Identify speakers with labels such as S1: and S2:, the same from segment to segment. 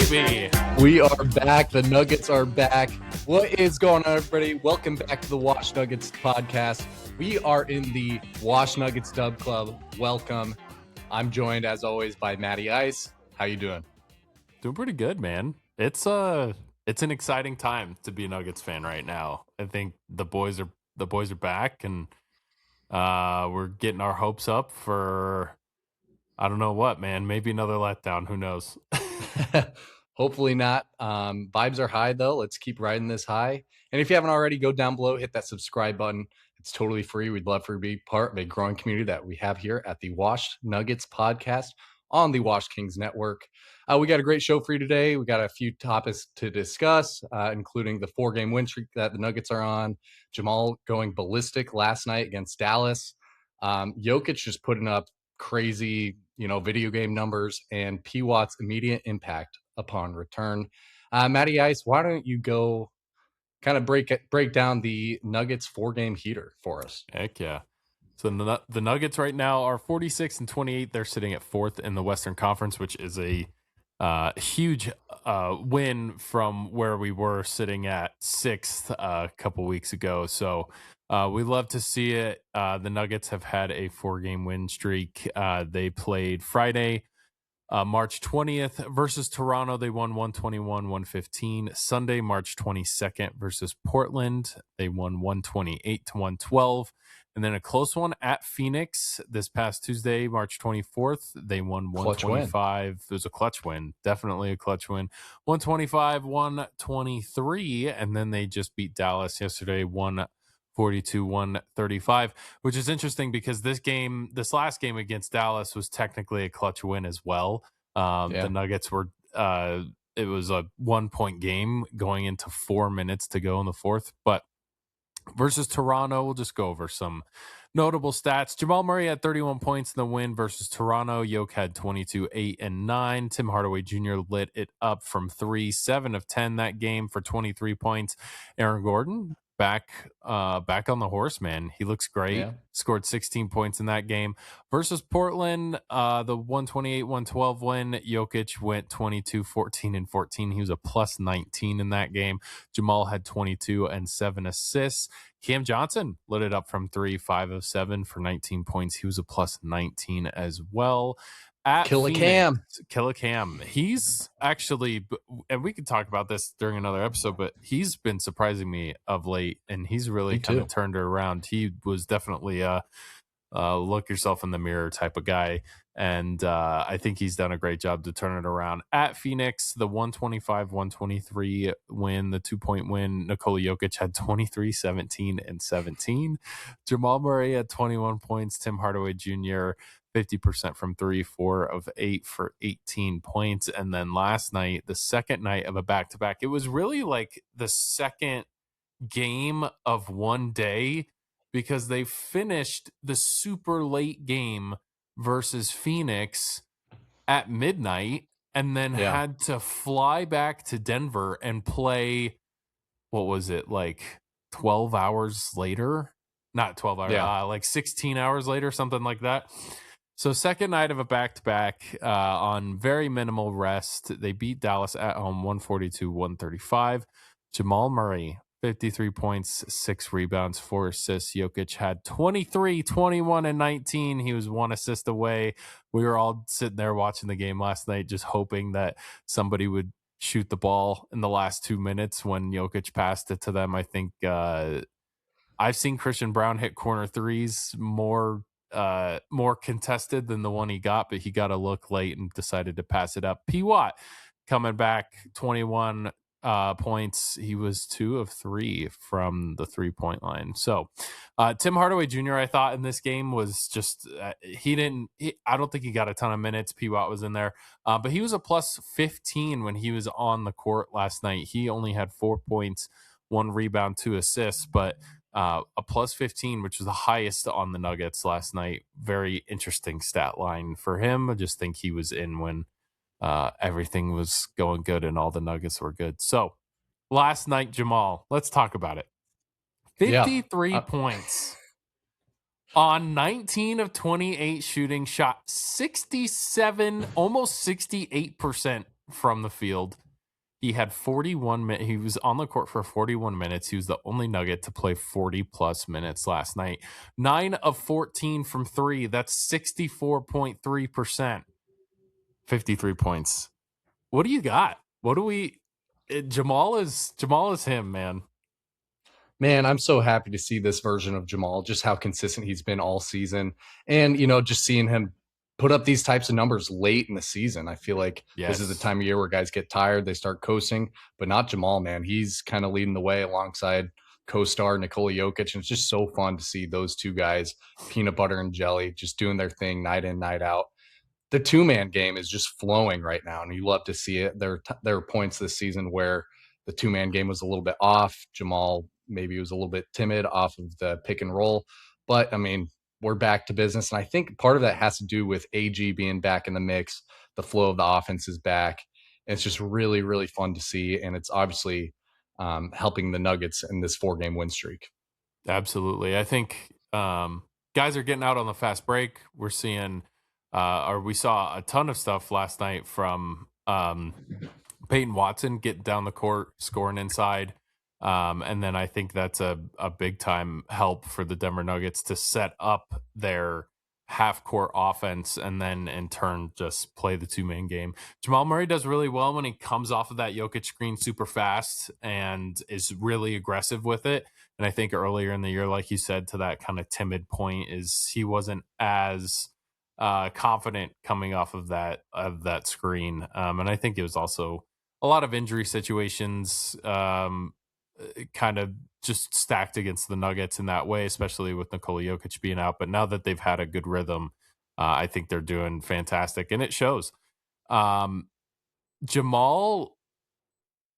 S1: baby.
S2: We are back. The Nuggets are back. What is going on, everybody? Welcome back to the Wash Nuggets podcast. We are in the Wash Nuggets Dub Club. Welcome. I'm joined, as always, by Matty Ice. How you doing?
S1: Doing pretty good, man. It's an exciting time to be a Nuggets fan right now. I think the boys are back, and we're getting our hopes up for I don't know what, man. Maybe another letdown. Who knows?
S2: Hopefully not. Vibes are high, though. Let's keep riding this high. And if you haven't already, go down below, hit that subscribe button. It's totally free. We'd love for you to be part of a growing community that we have here at the Wash Nuggets podcast on the Wash Kings Network. We got a great show for you today. We got a few topics to discuss, including the 4-game win streak that the Nuggets are on, Jamal going ballistic last night against Dallas, Jokic just putting up crazy, video game numbers, and P. Watt's immediate impact upon return. Matty Ice, why don't you go kind of break down the Nuggets 4-game heater for us?
S1: Heck yeah. So the Nuggets right now are 46-28. They're sitting at 4th in the Western Conference, which is a huge win from where we were sitting at 6th a couple weeks ago. So we love to see it. The Nuggets have had a 4-game win streak. They played Friday, March 20th versus Toronto. They won 121-115. Sunday, March 22nd versus Portland. They won 128-112. And then a close one at Phoenix this past Tuesday, March 24th. They won 125. It was a clutch win. Definitely a clutch win. 125-123. And then they just beat Dallas yesterday, 142-135, which is interesting because this last game against Dallas was technically a clutch win as well. The Nuggets were, it was a 1-point game going into 4 minutes to go in the fourth, but versus Toronto, we'll just go over some notable stats. Jamal Murray had 31 points in the win versus Toronto. Jokic had 22, 8, and 9. Tim Hardaway Jr. lit it up from 3, 7 of 10 that game for 23 points. Aaron Gordon back on the horse, man. He looks great.
S2: Yeah.
S1: Scored 16 points in that game. Versus Portland, the 128-112 win, Jokic went 22, 14, and 14. He was a plus 19 in that game. Jamal had 22 and 7 assists. Cam Johnson lit it up from 3, 5 of 7 for 19 points. He was a plus 19 as well.
S2: Killer Cam.
S1: He's actually, and we could talk about this during another episode, but he's been surprising me of late, and he's really kind of turned it around. He was definitely a look yourself in the mirror type of guy, and I think he's done a great job to turn it around. At Phoenix, the 125-123 win, the 2-point win, Nikola Jokic had 23, 17, and 17. Jamal Murray had 21 points. Tim Hardaway Jr., 50% from 3, 4 of 8 for 18 points. And then last night, the second night of a back-to-back, it was really like the second game of one day because they finished the super late game versus Phoenix at midnight and then had to fly back to Denver and play, what was it, like 12 hours later? Not 12 hours, like 16 hours later, something like that. So second night of a back-to-back on very minimal rest. They beat Dallas at home 142-135. Jamal Murray, 53 points, 6 rebounds, 4 assists. Jokic had 23, 21, and 19. He was 1 assist away. We were all sitting there watching the game last night just hoping that somebody would shoot the ball in the last 2 minutes when Jokic passed it to them. I think I've seen Christian Brown hit corner threes more contested than the one he got, but he got a look late and decided to pass it up. P. Watt coming back, 21 points. He was 2 of 3 from the 3-point line. So Tim Hardaway Jr., I thought in this game was just I don't think he got a ton of minutes. P. Watt was in there, but he was a plus 15 when he was on the court last night. He only had 4 points, 1 rebound, 2 assists, but a plus 15, which was the highest on the Nuggets last night. Very interesting stat line for him. I just think he was in when everything was going good and all the Nuggets were good. So last night, Jamal, let's talk about it. 53 points on 19 of 28 shooting, shot 67, almost 68% from the field. He had 41 minutes. He was on the court for 41 minutes. He was the only Nugget to play 40 plus minutes last night. 9 of 14 from 3. That's 64.3%. 53 points. What do you got? What do we Jamal is him, man.
S2: Man, I'm so happy to see this version of Jamal, just how consistent he's been all season. And, just seeing him put up these types of numbers late in the season. I feel like this is the time of year where guys get tired, they start coasting, but not Jamal, man. He's kind of leading the way alongside co-star Nikola Jokic. And it's just so fun to see those two guys, peanut butter and jelly, just doing their thing night in, night out. The two-man game is just flowing right now, and you love to see it. There are points this season where the two-man game was a little bit off. Jamal maybe was a little bit timid off of the pick and roll. But, I mean, we're back to business. And I think part of that has to do with AG being back in the mix. The flow of the offense is back. And it's just really, really fun to see. And it's obviously helping the Nuggets in this 4-game win streak.
S1: Absolutely. I think guys are getting out on the fast break. We're seeing or we saw a ton of stuff last night from Peyton Watson get down the court, scoring inside. And then I think that's a big time help for the Denver Nuggets to set up their half court offense and then in turn just play the two-man game. Jamal Murray does really well when he comes off of that Jokic screen super fast and is really aggressive with it. And I think earlier in the year, like you said, to that kind of timid point, is he wasn't as confident coming off of that screen. And I think it was also a lot of injury situations kind of just stacked against the Nuggets in that way, especially with Nikola Jokic being out. But now that they've had a good rhythm, I think they're doing fantastic, and it shows. Jamal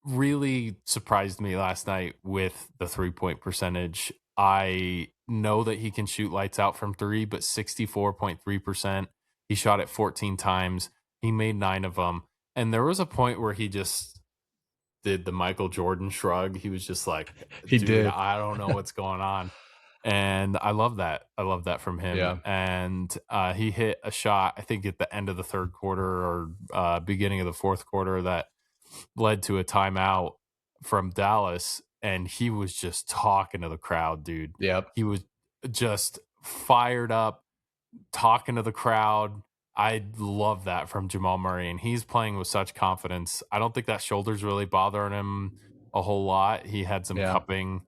S1: really surprised me last night with the 3-point percentage. I know that he can shoot lights out from 3, but 64.3%. He shot it 14 times. He made 9 of them. And there was a point where he just did the Michael Jordan shrug. He was just like,
S2: he did.
S1: I don't know what's going on. And I love that. I love that from him.
S2: Yeah.
S1: And he hit a shot, I think, at the end of the third quarter or beginning of the fourth quarter that led to a timeout from Dallas. And he was just talking to the crowd, dude.
S2: Yep.
S1: He was just fired up, talking to the crowd. I love that from Jamal Murray, and he's playing with such confidence. I don't think that shoulder's really bothering him a whole lot. He had some cupping.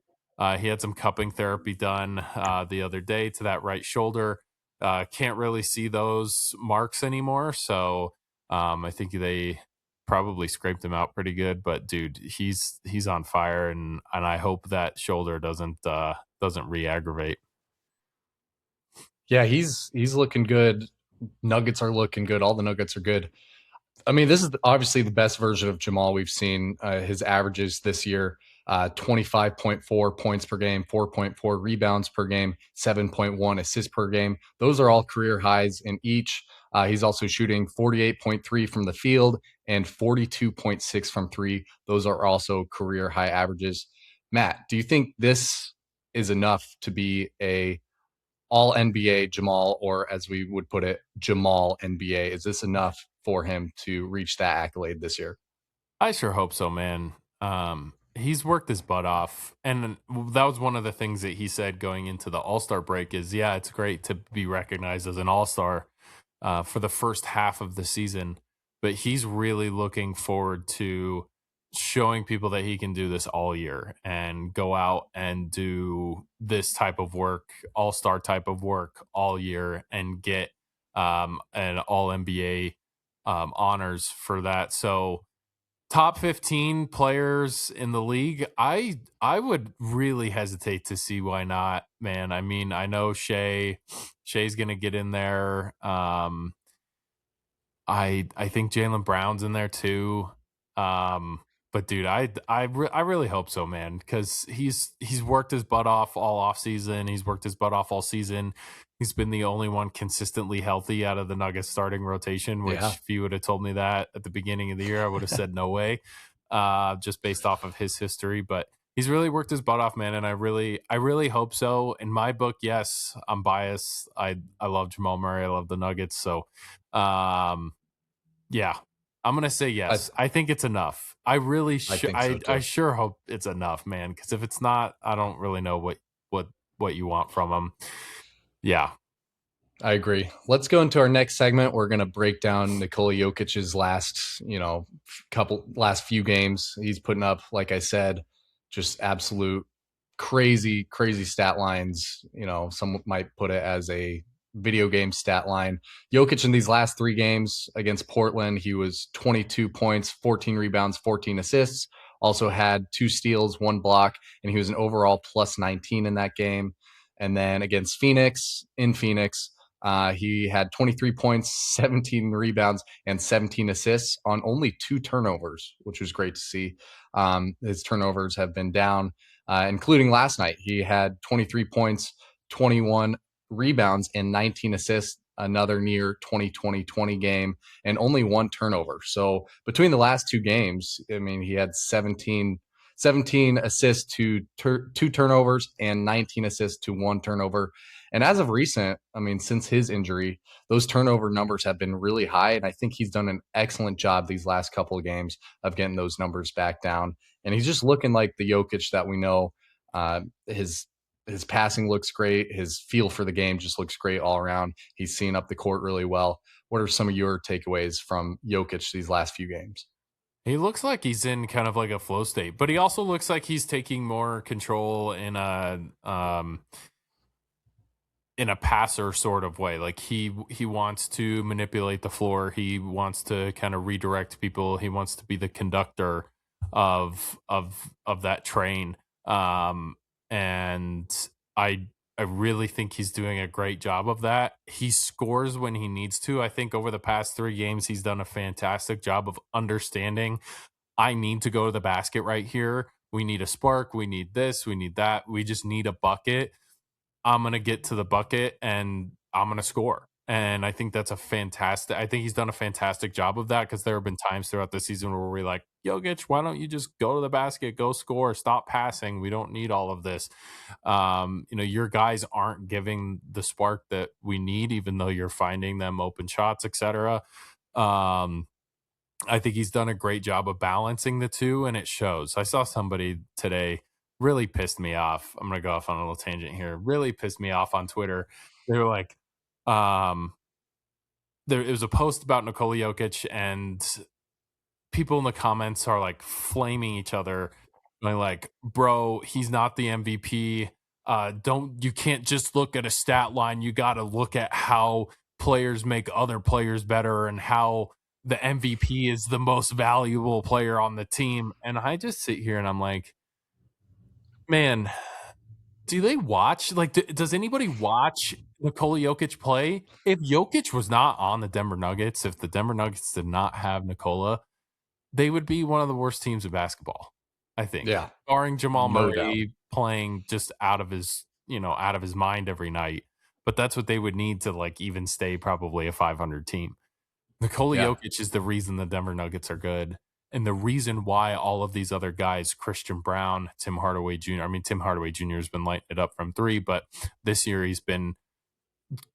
S1: He had some cupping therapy done the other day to that right shoulder. Can't really see those marks anymore. So I think they probably scraped him out pretty good. But dude, he's on fire, and I hope that shoulder doesn't re-aggravate.
S2: Yeah, he's looking good. Nuggets are looking good. All the Nuggets are good. I mean, this is obviously the best version of Jamal we've seen. His averages this year, 25.4 points per game, 4.4 rebounds per game, 7.1 assists per game. Those are all career highs in each. He's also shooting 48.3 from the field and 42.6 from 3. Those are also career high averages. Matt, do you think this is enough to be a all NBA Jamal, or as we would put it, Jamal NBA? Is this enough for him to reach that accolade this year?
S1: I sure hope so, man. He's worked his butt off. And that was one of the things that he said going into the All-Star break is, yeah, it's great to be recognized as an All-Star for the first half of the season. But he's really looking forward to showing people that he can do this all year and go out and do this type of work, all-star type of work all year, and get an all NBA honors for that. So top 15 players in the league, I would really hesitate to see why not, man. I mean, I know Shai's gonna get in there. I think Jaylen Brown's in there too. But dude, I really hope so, man, because he's worked his butt off all off season. He's worked his butt off all season. He's been the only one consistently healthy out of the Nuggets starting rotation, which if you would have told me that at the beginning of the year, I would have said no way, just based off of his history. But he's really worked his butt off, man, and I really hope so. In my book, yes, I'm biased. I love Jamal Murray. I love the Nuggets. So, yeah, I'm gonna say yes. I think it's enough. I really,
S2: think so
S1: I
S2: too.
S1: sure hope it's enough, man. Because if it's not, I don't really know what you want from him. Yeah,
S2: I agree. Let's go into our next segment. We're going to break down Nikola Jokic's last few games. He's putting up, like I said, just absolute crazy, crazy stat lines. Some might put it as a video game stat line. Jokic in these last 3 games against Portland, he was 22 points, 14 rebounds, 14 assists. Also had 2 steals, 1 block, and he was an overall plus 19 in that game. And then against Phoenix, he had 23 points, 17 rebounds, and 17 assists on only 2 turnovers, which was great to see. His turnovers have been down, including last night. He had 23 points, 21 rebounds, and 19 assists, another near 2020 game, and only 1 turnover. So between the last 2 games, I mean, he had 17 assists to 2 turnovers and 19 assists to 1 turnover. And as of recent, I mean, since his injury, those turnover numbers have been really high. And I think he's done an excellent job these last couple of games of getting those numbers back down. And he's just looking like the Jokic that we know. His passing looks great. His feel for the game just looks great all around. He's seeing up the court really well. What are some of your takeaways from Jokic these last few games?
S1: he looks like he's in kind of like a flow state, but he also looks like he's taking more control in a passer sort of way. Like he wants to manipulate the floor. He wants to kind of redirect people. He wants to be the conductor of that train. And I really think he's doing a great job of that. He scores when he needs to. I think over the past 3 games, he's done a fantastic job of understanding I need to go to the basket right here. We need a spark. We need this. We need that. We just need a bucket. I'm going to get to the bucket and I'm going to score. And I think that's I think he's done a fantastic job of that because there have been times throughout the season where we're like, Jokic, why don't you just go to the basket, go score, stop passing? We don't need all of this. Your guys aren't giving the spark that we need, even though you're finding them open shots, etc. I think he's done a great job of balancing the two, and it shows. I saw somebody today really pissed me off. I'm going to go off on a little tangent here. Really pissed me off on Twitter. They were like, it was a post about Nikola Jokic, and people in the comments are like flaming each other, going like, "Bro, he's not the MVP. You can't just look at a stat line. You got to look at how players make other players better, and how the MVP is the most valuable player on the team." And I just sit here and I'm like, man, do they watch? Like, does anybody watch Nikola Jokic play? If Jokic was not on the Denver Nuggets, if the Denver Nuggets did not have Nikola, they would be one of the worst teams of basketball, I think.
S2: Yeah,
S1: Barring Jamal
S2: no doubt.
S1: Murray playing just out of his mind every night. But that's what they would need to like even stay probably a 500 team. Nikola
S2: Yeah.
S1: Jokic is the reason the Denver Nuggets are good. And the reason why all of these other guys, Christian Brown, Tim Hardaway Jr., Tim Hardaway Jr. has been lighting it up from 3, but this year he's been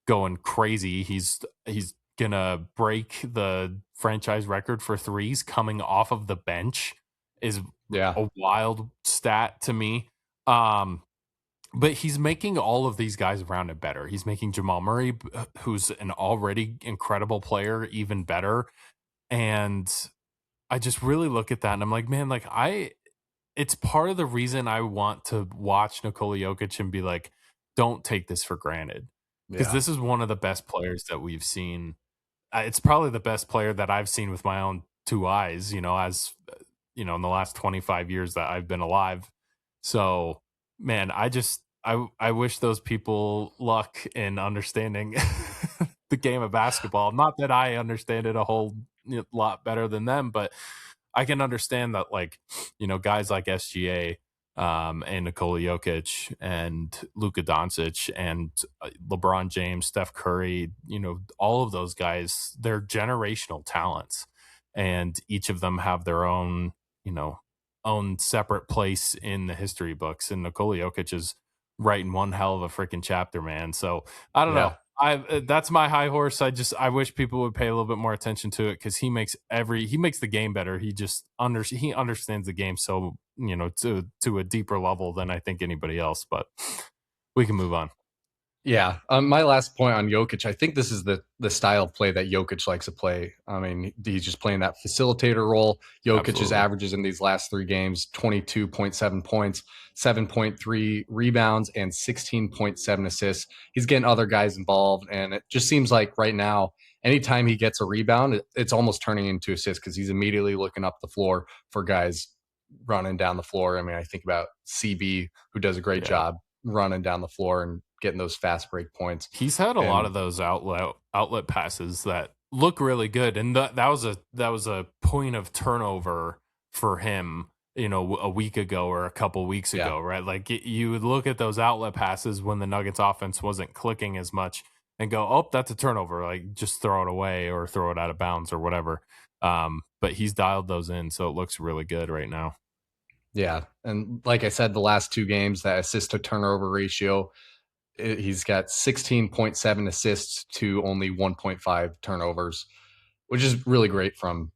S1: going crazy. He's going to break the franchise record for threes coming off of the bench is a wild stat to me. But he's making all of these guys around it better. He's making Jamal Murray, who's an already incredible player, even better. And I just really look at that and I'm like, man, it's part of the reason I want to watch Nikola Jokic and be like, don't take this for granted. Because this is one of the best players that we've seen. It's probably the best player that I've seen with my own 2 eyes, in the last 25 years that I've been alive. So, man, I wish those people luck in understanding the game of basketball. Not that I understand it a whole lot better than them, but I can understand that, guys like SGA and Nikola Jokic and Luka Doncic and LeBron James, Steph Curry, all of those guys, they're generational talents, and each of them have their own separate place in the history books. And Nikola Jokic is writing one hell of a freaking chapter, man. So I don't know. That's my high horse. I wish people would pay a little bit more attention to it because he makes the game better. He just he understands the game so to a deeper level than I think anybody else. But we can move on.
S2: Yeah. My last point on Jokic, I think this is the style of play that Jokic likes to play. I mean, he's just playing that facilitator role. Jokic's averages in these last 3 games, 22.7 points, 7.3 rebounds, and 16.7 assists. He's getting other guys involved. And it just seems like right now, anytime he gets a rebound, it's almost turning into assists because he's immediately looking up the floor for guys running down the floor. I mean, I think about CB, who does a great job running down the floor and getting those fast break points.
S1: He's had a lot of those outlet passes that look really good, and that was a point of turnover for him, a week ago or a couple weeks ago, right? Like you would look at those outlet passes when the Nuggets offense wasn't clicking as much and go, oh, that's a turnover, like just throw it away or throw it out of bounds or whatever. But he's dialed those in, so it looks really good right now.
S2: Yeah, and like I said, the last 2 games, that assist to turnover ratio, he's got 16.7 assists to only 1.5 turnovers, which is really great from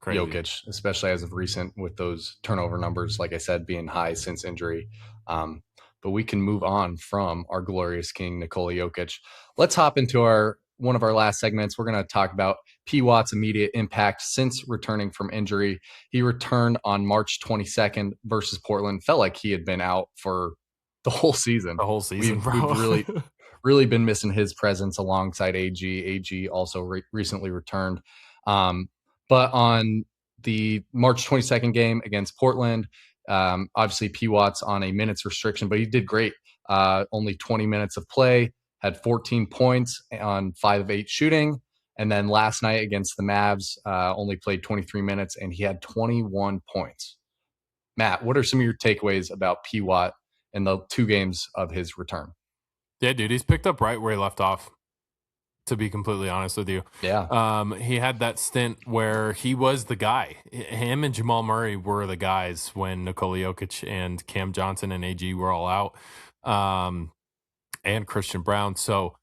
S2: Jokic, especially as of recent with those turnover numbers, like I said, being high since injury. But we can move on from our glorious king, Nikola Jokic. Let's hop into one of our last segments. We're going to talk about P. Watt's immediate impact since returning from injury. He returned on March 22nd versus Portland. Felt like he had been out for the whole season.
S1: We've
S2: really been missing his presence alongside AG. AG also recently returned. But on the March 22nd game against Portland, obviously P. Watt's on a minutes restriction, but he did great. Only 20 minutes of play, had 14 points on 5 of 8 shooting. And then last night against the Mavs, only played 23 minutes, and he had 21 points. Matt, what are some of your takeaways about P. Watt in the 2 games of his return?
S1: Yeah, dude, he's picked up right where he left off, to be completely honest with you.
S2: Yeah.
S1: He had that stint where he was the guy. Him and Jamal Murray were the guys when Nikola Jokic and Cam Johnson and AG were all out, and Christian Brown. So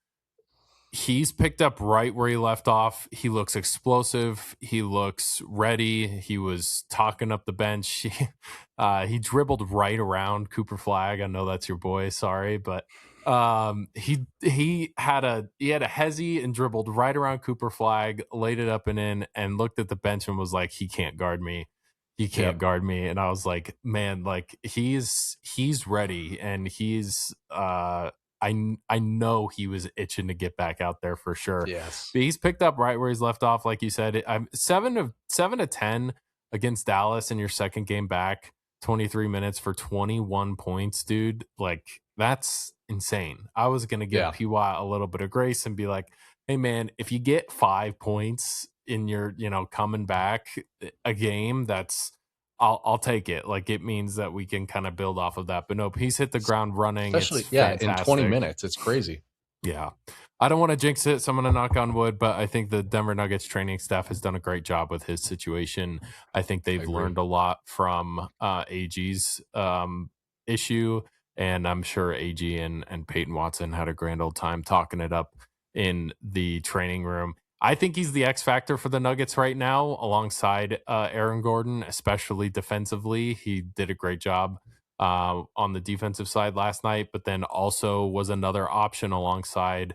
S1: he's picked up right where he left off. He looks explosive. He looks ready. He was talking up the bench. He dribbled right around Cooper Flagg. I know that's your boy. Sorry, but he had a hezzy and dribbled right around Cooper Flagg, laid it up and in, and looked at the bench and was like, he can't guard me. He can't guard me. And I was like, man, like he's ready, and he's I know he was itching to get back out there for sure.
S2: Yes.
S1: But he's picked up right where he's left off. Like you said, I'm 7 of 10 against Dallas in your second game back, 23 minutes for 21 points, dude. Like that's insane. I was going to give P. Watt a little bit of grace and be like, hey man, if you get 5 points in your, coming back a game, I'll take it. Like it means that we can kind of build off of that. But nope, he's hit the ground running.
S2: Especially, in 20 minutes. It's crazy.
S1: Yeah. I don't want to jinx it, so I'm going to knock on wood, but I think the Denver Nuggets training staff has done a great job with his situation. I think they've learned a lot from AG's issue, and I'm sure AG and Peyton Watson had a grand old time talking it up in the training room. I think he's the X factor for the Nuggets right now, alongside Aaron Gordon, especially defensively. He did a great job on the defensive side last night, but then also was another option alongside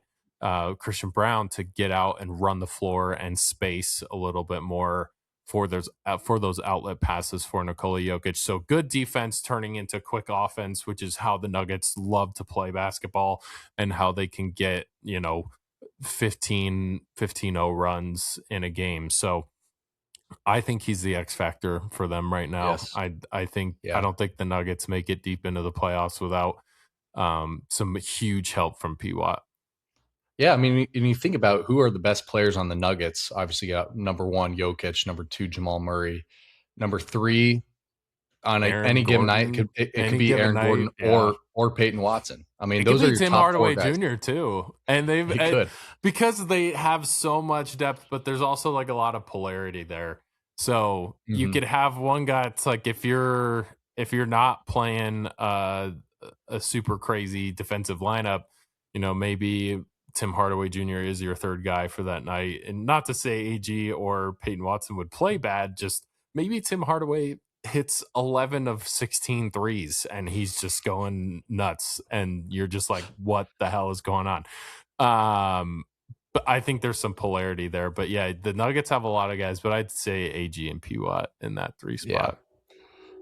S1: Christian Brown to get out and run the floor and space a little bit more for those outlet passes for Nikola Jokic. So good defense turning into quick offense, which is how the Nuggets love to play basketball and how they can get 15-0 runs in a game. So I think he's the X factor for them right now.
S2: Yes.
S1: I think I don't think the Nuggets make it deep into the playoffs without some huge help from P. Watt.
S2: Yeah, I mean, and you think about who are the best players on the Nuggets. Obviously, you got number 1 Jokic, number 2 Jamal Murray, number 3 on any given night it could be Aaron Gordon or Peyton Watson. I mean, those are your
S1: Tim
S2: top
S1: Hardaway
S2: 4 guys.
S1: Jr. too, and because they have so much depth, but there's also like a lot of polarity there. So you could have one guy. It's like if you're not playing a super crazy defensive lineup, maybe Tim Hardaway Jr. is your third guy for that night. And not to say AG or Peyton Watson would play bad, just maybe Tim Hardaway hits 11 of 16 threes and he's just going nuts. And you're just like, what the hell is going on? But I think there's some polarity there. But yeah, the Nuggets have a lot of guys, but I'd say AG and P Watt in that 3 spot.
S2: Yeah,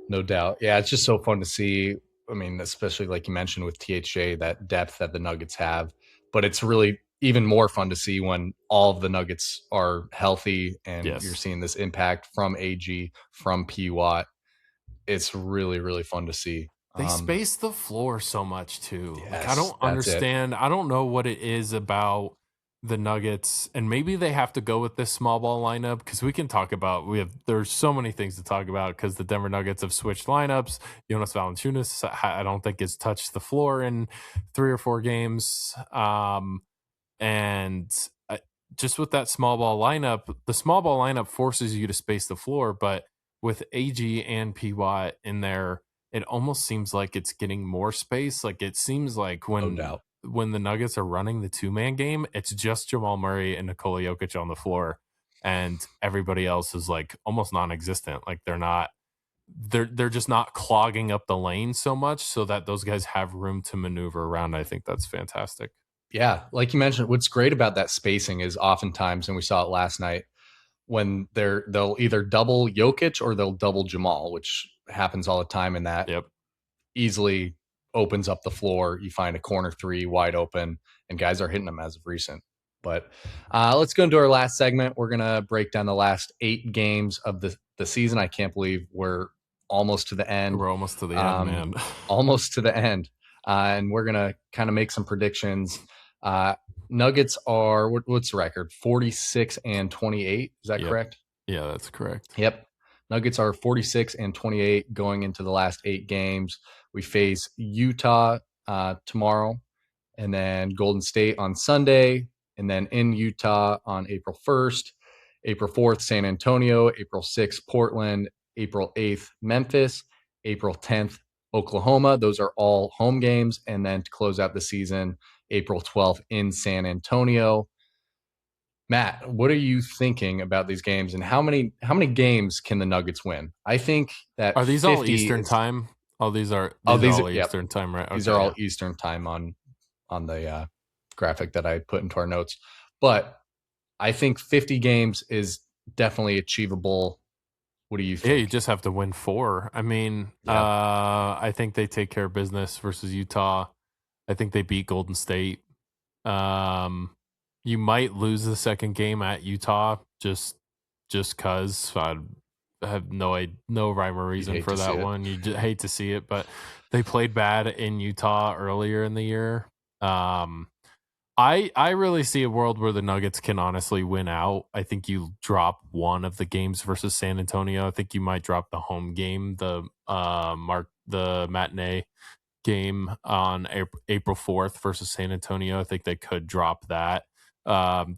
S2: no doubt. Yeah, it's just so fun to see. I mean, especially like you mentioned with THJ, that depth that the Nuggets have. But it's really even more fun to see when all of the Nuggets are healthy and you're seeing this impact from AG, from P Watt. It's really, really fun to see.
S1: They space the floor so much too.
S2: Yes,
S1: like I don't understand. I don't know what it is about the Nuggets, and maybe they have to go with this small ball lineup because we can talk about there's so many things to talk about because the Denver Nuggets have switched lineups. Jonas Valanciunas, I don't think has touched the floor in 3 or 4 games. And just with that small ball lineup, the small ball lineup forces you to space the floor, but with AG and P Watt in there, it almost seems like it's getting more space. Like it seems like when the Nuggets are running the 2-man game, it's just Jamal Murray and Nikola Jokic on the floor, and everybody else is like almost non-existent. Like they're just not clogging up the lane so much so that those guys have room to maneuver around. I think that's fantastic.
S2: Yeah, like you mentioned, what's great about that spacing is oftentimes, and we saw it last night, when they'll either double Jokic or they'll double Jamal, which happens all the time, and that easily opens up the floor. You find a corner 3 wide open, and guys are hitting them as of recent. But let's go into our last segment. We're going to break down the last 8 games of the season. I can't believe we're almost to the end.
S1: We're almost to the end, man.
S2: Almost to the end. And we're going to kind of make some predictions. Nuggets are, what's the record? 46-28. Is that correct?
S1: Yeah, that's correct.
S2: Yep. Nuggets are 46-28 going into the last 8 games. We face Utah tomorrow, and then Golden State on Sunday, and then in Utah on April 1st, April 4th, San Antonio, April 6th, Portland, April 8th, Memphis, April 10th, Oklahoma. Those are all home games. And then to close out the season, April 12th in San Antonio. Matt, what are you thinking about these games, and how many games can the Nuggets win? I think that
S1: are these all Eastern time? Oh, these are all Eastern time, right? Okay,
S2: these are all Eastern time on the graphic that I put into our notes. But I think 50 games is definitely achievable. What do you think?
S1: Yeah, you just have to win 4. I mean, I think they take care of business versus Utah. I think they beat Golden State. You might lose the second game at Utah just because I have no rhyme or reason for that one. You just hate to see it, but they played bad in Utah earlier in the year. I really see a world where the Nuggets can honestly win out. I think you drop one of the games versus San Antonio. I think you might drop the home game, the matinee game on April 4th versus San Antonio. I think they could drop that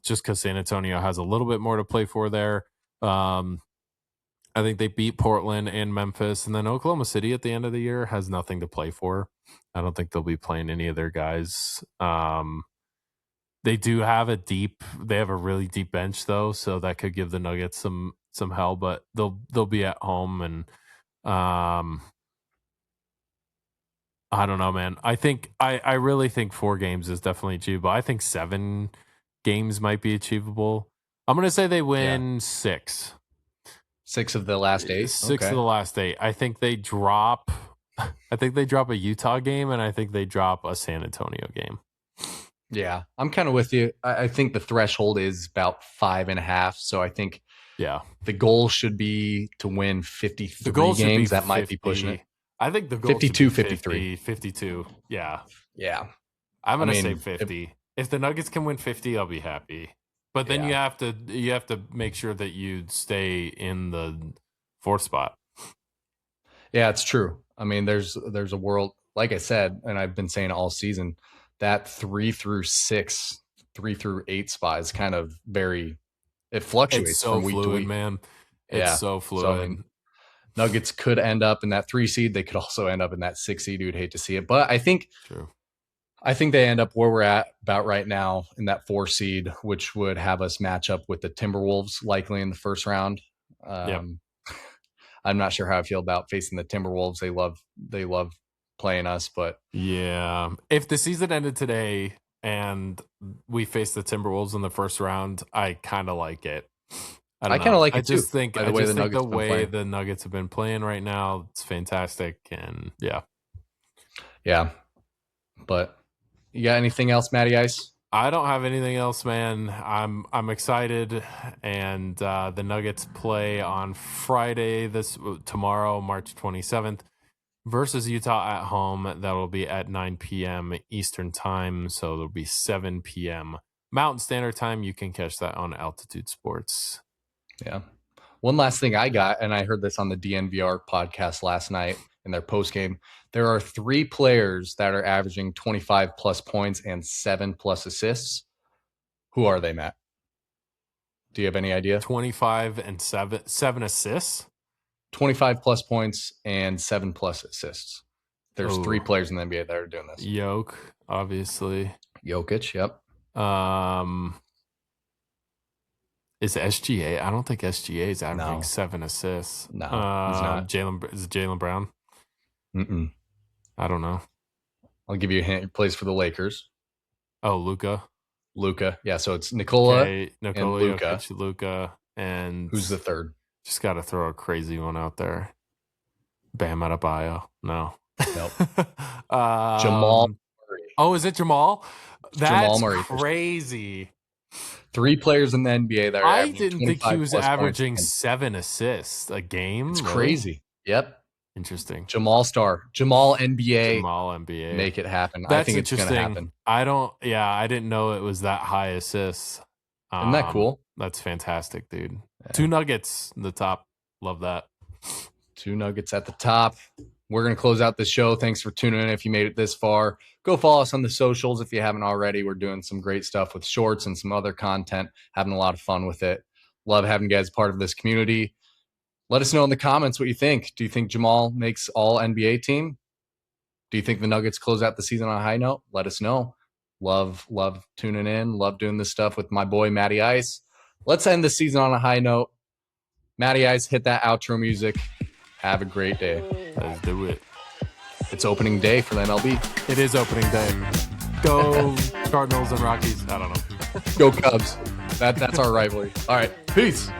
S1: just because San Antonio has a little bit more to play for there. I think they beat Portland and Memphis, and then Oklahoma City at the end of the year has nothing to play for. I don't think they'll be playing any of their guys. They do have they have a really deep bench though, so that could give the Nuggets some hell, but they'll be at home, and I don't know, man. I really think 4 games is definitely achievable. I think 7 games might be achievable. I'm going to say they win 6.
S2: 6 of the last 8?
S1: 6 of the last 8. I think they drop a Utah game, and I think they drop a San Antonio game.
S2: Yeah, I'm kind of with you. I think the threshold is about 5.5. So I think the goal should be to win 53 games. That might be pushing it.
S1: I think the goal
S2: 52,
S1: 53. 52. Yeah.
S2: Yeah.
S1: I'm going to say 50. If the Nuggets can win 50, I'll be happy. But then you have to make sure that you stay in the 4th spot.
S2: Yeah, it's true. I mean, there's a world, like I said, and I've been saying all season, that 3 through 6, 3 through 8 spot is kind of it fluctuates from week to week,
S1: man. It's so fluid.
S2: So, I mean, Nuggets could end up in that 3 seed. They could also end up in that 6 seed. You'd hate to see it, but I think I think they end up where we're at about right now in that 4 seed, which would have us match up with the Timberwolves likely in the first round.
S1: Yep.
S2: I'm not sure how I feel about facing the Timberwolves. They love playing us, but
S1: yeah, if the season ended today and we faced the Timberwolves in the first round, I kind of like it.
S2: I kind of like it
S1: too. I just think
S2: the
S1: way the Nuggets have been playing right now, it's fantastic, and yeah.
S2: But you got anything else, Matty Ice?
S1: I don't have anything else, man. I'm excited, and the Nuggets play on Friday tomorrow, March 27th, versus Utah at home. That will be at 9 p.m. Eastern time, so it'll be 7 p.m. Mountain Standard Time. You can catch that on Altitude Sports.
S2: Yeah. One last thing I got, and I heard this on the DNVR podcast last night in their postgame. There are 3 players that are averaging 25 plus points and 7 plus assists. Who are they, Matt? Do you have any idea?
S1: 25 and 7 assists?
S2: 25 plus points and 7 plus assists. There's 3 players in the NBA that are doing this.
S1: Jokic, obviously.
S2: Jokic, yep.
S1: Is SGA? I don't think SGA is averaging 7 assists.
S2: No, he's not.
S1: Is it Jaylen Brown?
S2: Mm-mm.
S1: I don't know.
S2: I'll give you a hint. He plays for the Lakers.
S1: Oh, Luka.
S2: Yeah, so it's Nikola and Luka.
S1: Luka, and
S2: who's the third?
S1: Just got to throw a crazy one out there. Bam Adebayo. No.
S2: Nope. Jamal Murray.
S1: Oh, is it Jamal? That's
S2: Jamal Murray.
S1: Crazy.
S2: 3 players in the NBA that are
S1: I didn't think he was averaging 7 assists a game.
S2: It's crazy. Yep.
S1: Interesting.
S2: Jamal NBA. Make it happen.
S1: That's
S2: I think it's going to happen.
S1: I didn't know it was that high assists.
S2: Isn't that cool?
S1: That's fantastic, dude. Yeah. 2 Nuggets in the top. Love that.
S2: 2 Nuggets at the top. We're going to close out the show. Thanks for tuning in. If you made it this far, go follow us on the socials if you haven't already. We're doing some great stuff with shorts and some other content, having a lot of fun with it. Love having you guys part of this community. Let us know in the comments what you think. Do you think Jamal makes all NBA team? Do you think the Nuggets close out the season on a high note? Let us know. Love tuning in. Love doing this stuff with my boy, Matty Ice. Let's end the season on a high note. Matty Ice, hit that outro music. Have a great day.
S1: Let's do it.
S2: It's opening day for the MLB.
S1: It is opening day. Go Cardinals and Rockies. I don't know.
S2: Go Cubs. That's our rivalry. All right. Peace.